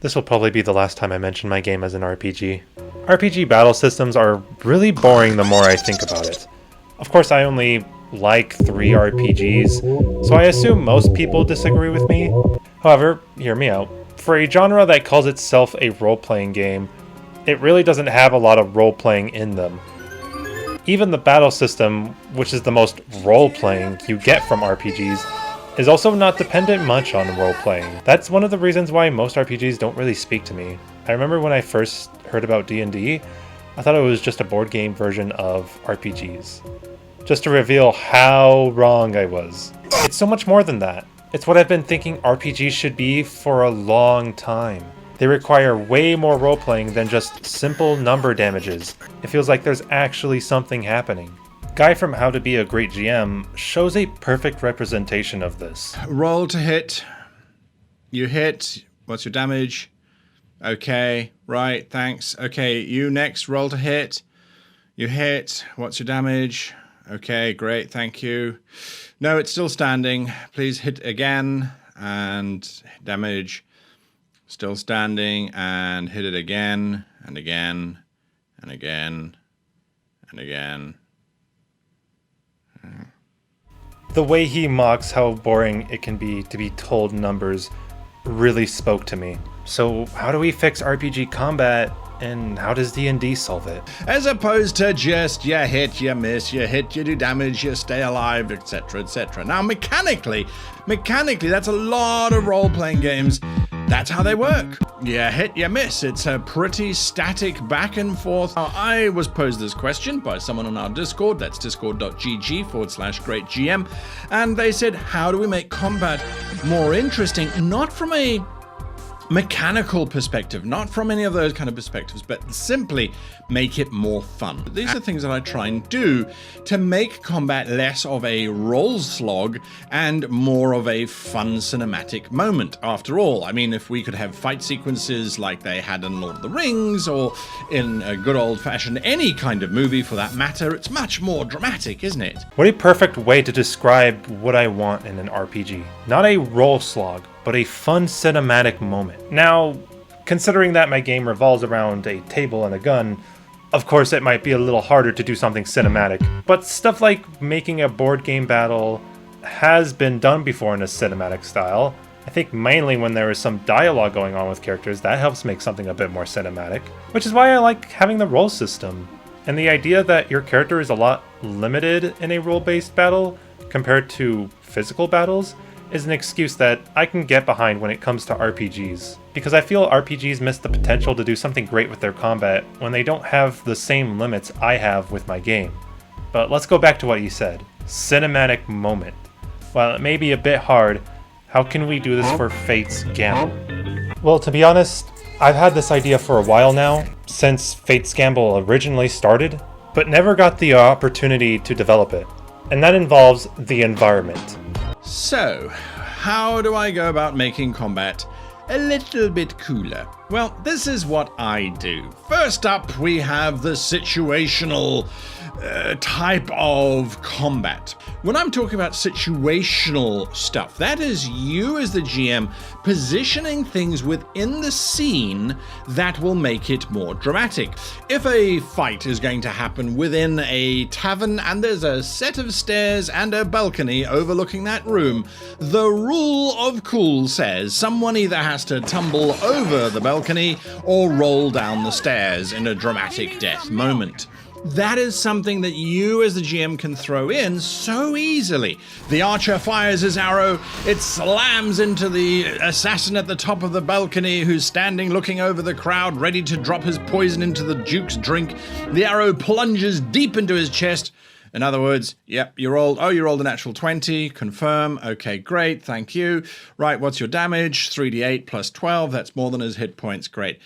This will probably be the last time I mention my game as an RPG. RPG battle systems are really boring the more I think about it. Of course, I only like 3 RPGs, so I assume most people disagree with me. However, hear me out. For a genre that calls itself a role-playing game, it really doesn't have a lot of role-playing in them. Even the battle system, which is the most role-playing you get from RPGs, is also not dependent much on role-playing. That's one of the reasons why most RPGs don't really speak to me. I remember when I first heard about D&D, I thought it was just a board game version of RPGs. Just to reveal how wrong I was. It's so much more than that. It's what I've been thinking RPGs should be for a long time. They require way more role-playing than just simple number damages. It feels like there's actually something happening. Guy from How to Be a Great GM shows a perfect representation of this. Roll to hit. You hit. What's your damage? Okay, right, thanks. Okay, you next. Roll to hit. You hit. What's your damage? Okay, great, thank you. No, it's still standing. Please hit again. And damage. Still standing, and hit it again, and again, and again, and again. The way he mocks how boring it can be to be told numbers really spoke to me. So how do we fix RPG combat, and how does D&D solve it? As opposed to just you hit, you miss, you hit, you do damage, you stay alive, etc., etc. Now, mechanically, that's a lot of role-playing games. That's how they work. You hit, you miss. It's a pretty static back and forth. Now, I was posed this question by someone on our Discord. That's discord.gg/greatgm. And they said, how do we make combat more interesting? Not from a mechanical perspective, not from any of those kind of perspectives, but simply make it more fun. These are things that I try and do to make combat less of a roll slog and more of a fun cinematic moment. After all, I mean, if we could have fight sequences like they had in Lord of the Rings or in a good old-fashioned any kind of movie for that matter, it's much more dramatic, isn't it? What a perfect way to describe what I want in an RPG. Not a roll slog, but a fun cinematic moment. Now, considering that my game revolves around a table and a gun, of course it might be a little harder to do something cinematic, but stuff like making a board game battle has been done before in a cinematic style. I think mainly when there is some dialogue going on with characters, that helps make something a bit more cinematic, which is why I like having the roll system. And the idea that your character is a lot limited in a role-based battle compared to physical battles is an excuse that I can get behind when it comes to RPGs. Because I feel RPGs miss the potential to do something great with their combat when they don't have the same limits I have with my game. But let's go back to what you said. Cinematic moment. While it may be a bit hard, how can we do this for Fate's Gamble? Well, to be honest, I've had this idea for a while now, since Fate's Gamble originally started, but never got the opportunity to develop it. And that involves the environment. So, how do I go about making combat a little bit cooler? Well, this is what I do. First up, we have the situational type of combat. When I'm talking about situational stuff, that is you as the GM positioning things within the scene that will make it more dramatic. If a fight is going to happen within a tavern and there's a set of stairs and a balcony overlooking that room, the rule of cool says someone either has to tumble over the balcony or roll down the stairs in a dramatic death moment. That is something that you as the GM can throw in so easily. The archer fires his arrow, it slams into the assassin at the top of the balcony who's standing looking over the crowd, ready to drop his poison into the Duke's drink. The arrow plunges deep into his chest. In other words, yep, you rolled a natural 20, confirm, okay, great, thank you. Right, what's your damage? 3d8 plus 12, that's more than his hit points, great.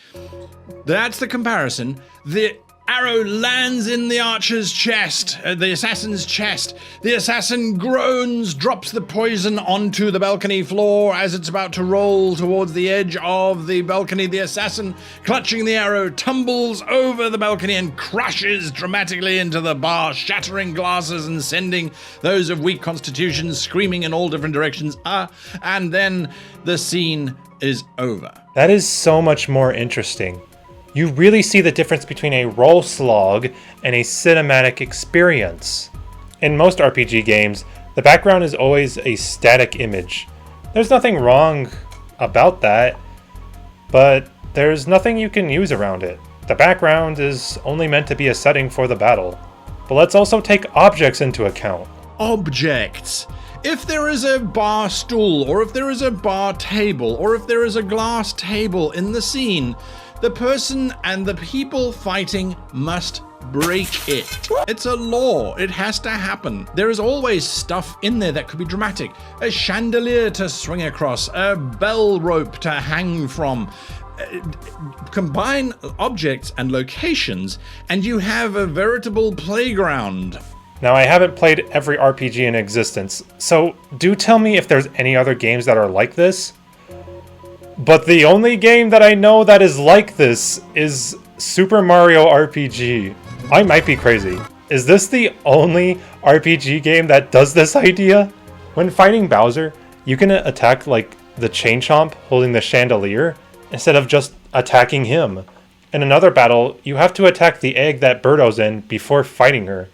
That's the comparison. The arrow lands in the archer's chest, the assassin's chest. The assassin groans, drops the poison onto the balcony floor. As it's about to roll towards the edge of the balcony, the assassin, clutching the arrow, tumbles over the balcony and crashes dramatically into the bar, shattering glasses and sending those of weak constitutions screaming in all different directions. And then the scene is over. That is so much more interesting. You really see the difference between a roll slog and a cinematic experience. In most RPG games, the background is always a static image. There's nothing wrong about that, but there's nothing you can use around it. The background is only meant to be a setting for the battle. But let's also take objects into account. Objects. If there is a bar stool, or if there is a bar table, or if there is a glass table in the scene, the person and the people fighting must break it. It's a law. It has to happen. There is always stuff in there that could be dramatic. A chandelier to swing across, a bell rope to hang from. Combine objects and locations, and you have a veritable playground. Now, I haven't played every RPG in existence, so do tell me if there's any other games that are like this. But the only game that I know that is like this is Super Mario RPG. I might be crazy. Is this the only RPG game that does this idea? When fighting Bowser, you can attack like the Chain Chomp holding the chandelier instead of just attacking him. In another battle, you have to attack the egg that Birdo's in before fighting her.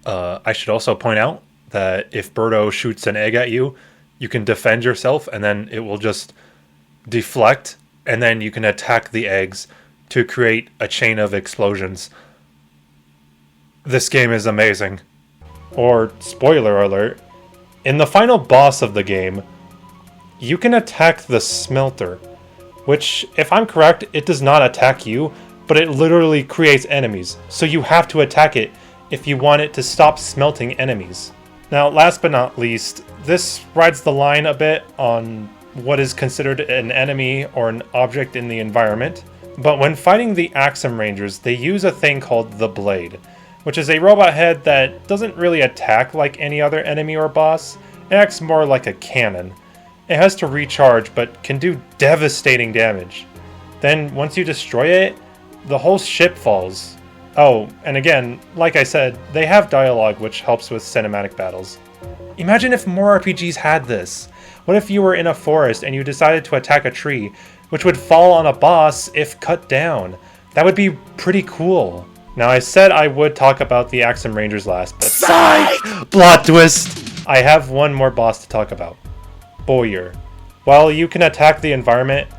I should also point out that if Birdo shoots an egg at you, you can defend yourself and then it will just deflect, and then you can attack the eggs to create a chain of explosions. This game is amazing. Or, spoiler alert, in the final boss of the game, you can attack the smelter, which, if I'm correct, it does not attack you, but it literally creates enemies, so you have to attack it if you want it to stop smelting enemies. Now, last but not least, this rides the line a bit on what is considered an enemy or an object in the environment, but when fighting the Axum Rangers, they use a thing called the Blade, which is a robot head that doesn't really attack like any other enemy or boss. It acts more like a cannon. It has to recharge, but can do devastating damage. Then, once you destroy it, the whole ship falls. Oh, and again, like I said, they have dialogue which helps with cinematic battles. Imagine if more RPGs had this. What if you were in a forest and you decided to attack a tree, which would fall on a boss if cut down? That would be pretty cool. Now, I said I would talk about the Axum Rangers last, but psych! Plot twist! I have one more boss to talk about. Bowyer. While you can attack the environment,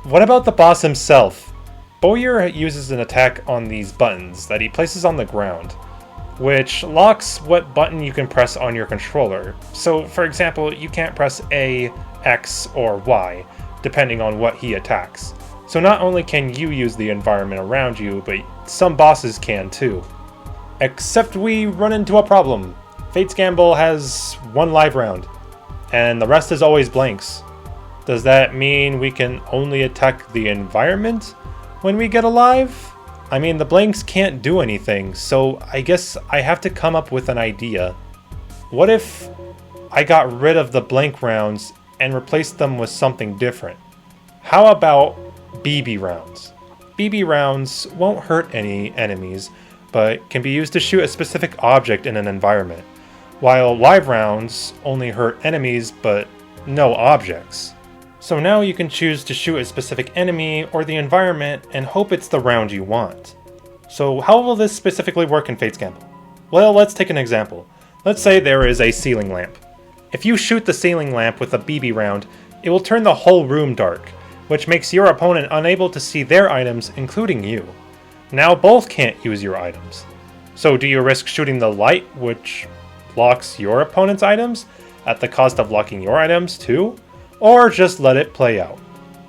what about the boss himself? Bowyer uses an attack on these buttons that he places on the ground, which locks what button you can press on your controller. So, for example, you can't press A, X, or Y, depending on what he attacks. So not only can you use the environment around you, but some bosses can too. Except we run into a problem. Fate's Gamble has one live round, and the rest is always blanks. Does that mean we can only attack the environment when we get alive? I mean, the blanks can't do anything, so I guess I have to come up with an idea. What if I got rid of the blank rounds and replaced them with something different? How about BB rounds? BB rounds won't hurt any enemies, but can be used to shoot a specific object in an environment, while live rounds only hurt enemies but no objects. So now you can choose to shoot a specific enemy or the environment and hope it's the round you want. So how will this specifically work in Fate's Gamble? Well, let's take an example. Let's say there is a ceiling lamp. If you shoot the ceiling lamp with a BB round, it will turn the whole room dark, which makes your opponent unable to see their items, including you. Now both can't use your items. So do you risk shooting the light, which blocks your opponent's items, at the cost of blocking your items too? Or just let it play out?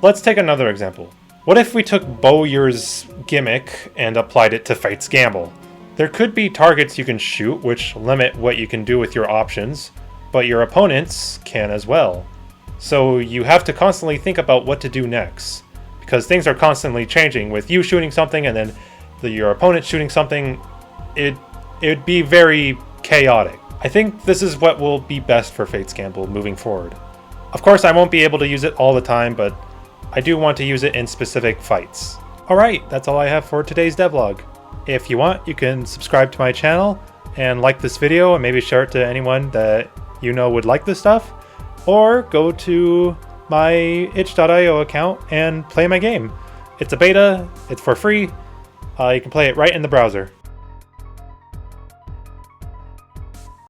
Let's take another example. What if we took Bowyer's gimmick and applied it to Fate's Gamble? There could be targets you can shoot which limit what you can do with your options, but your opponents can as well. So you have to constantly think about what to do next, because things are constantly changing with you shooting something and then your opponent shooting something, it'd be very chaotic. I think this is what will be best for Fates Gamble moving forward. Of course, I won't be able to use it all the time, but I do want to use it in specific fights. Alright, that's all I have for today's devlog. If you want, you can subscribe to my channel and like this video and maybe share it to anyone that you know would like this stuff, or go to my itch.io account and play my game. It's a beta, it's for free, you can play it right in the browser.